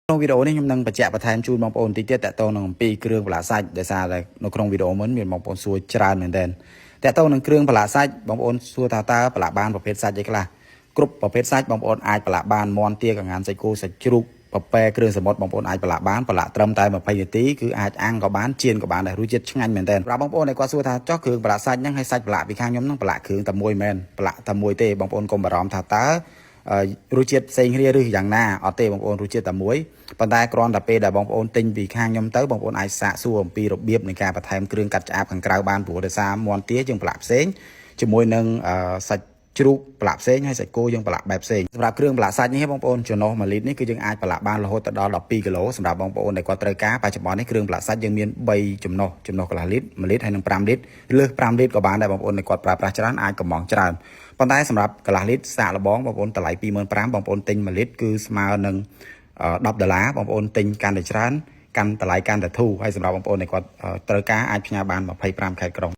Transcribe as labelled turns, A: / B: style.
A: ក្នុងវីដេអូនេះខ្ញុំនឹងបញ្ជាក់បន្ថែមជូនបងប្អូនតិចទៀតតើតើនឹងពីគ្រឿងបន្លាក់សាច់ដោយសារតែនៅក្នុងវីដេអូមុនមានបងប្អូនសួរច្រើនមែនទែនតើតើនឹងគ្រឿងបន្លាក់សាច់បងប្អូនសួរថាតើបន្លាក់បានប្រភេទសាច់អីខ្លះគ្រប់ប្រភេទសាច់បងប្អូនអាចបន្លាក់បានមាន់ទាកង្ហាន់សាច់គោសាច់ជ្រូកពពែគ្រឿងសមុទ្របងប្អូនអាចបន្លាក់បានបន្លាក់ត្រឹមតែ20នាទីគឺអាចអាំងក៏បានចៀនក៏បានដែររសជាតិឆ្ងាញ់មែនទែនសម្រាប់បងប្អូនដែលគាត់សួរថាចុះគ្រឿងបន្លាក់សាច់ហ្នឹងឲ្យសាច់បន្លាក់ពីខាងខ្ញុំហ្នឹងបន្លាក់គ្រឿងតែមួយមែនបន្លាក់តែមួយទេបងប្អូនកុំបារម្ភថាតើរសជាតិផ្សេងគ្នាឬយ៉ាងណាអត់ទេបងប្អូនរសជាតិតែមួយប៉ុន្តែគ្រាន់តែពេលដែលបងប្អូនទិញពីខាងខ្ញុំទៅបងប្អូនអាចសាកសួរអំពីរបៀបនៃការបន្ថែមគ្រឿងកាត់ឆ្អាបខាងក្រៅបានព្រោះដោយសារមាន់ទាយើងបន្លាក់ផ្សេងជាមួយនឹងសាច់ជ្រូកបន្លាក់ផ្សេងហើយសាច់គោយើងបន្លាក់បែបផ្សេងសម្រាប់គ្រឿងបន្លាក់សាច់នេះបងប្អូនចំណុះ1លីត្រនេះគឺយើងអាចបន្លាក់បានរហូតដល់12គីឡូសម្រាប់បងប្អូនដែលគាត់ត្រូវការបច្ចុប្បន្ននេះគ្រឿងបន្លាក់សាច់យើងមាន3ចំណុះកន្លះលីត្រ1លីត្រហើយនិង5លីត្រលើស5លីត្រក៏បានដែរបងប្អូនដែលគាត់ប្រើប្រាស់ច្រើនអាចកំងច្រើនប៉ុន្តែសម្រាប់កន្លះលីត្រសាកល្បងបងប្អូនតម្លៃ25,000បងប្អូនទិញ1លីត្រគឺស្មើនឹង$10បងប្អូនទិញកាន់តែច្រើនកាន់តម្លៃកាន់តែធូរហើយសម្រាប់បងប្អូនដែលគាត់ត្រូវការអាចផ្ញើបាន25ខេត្តក្រុង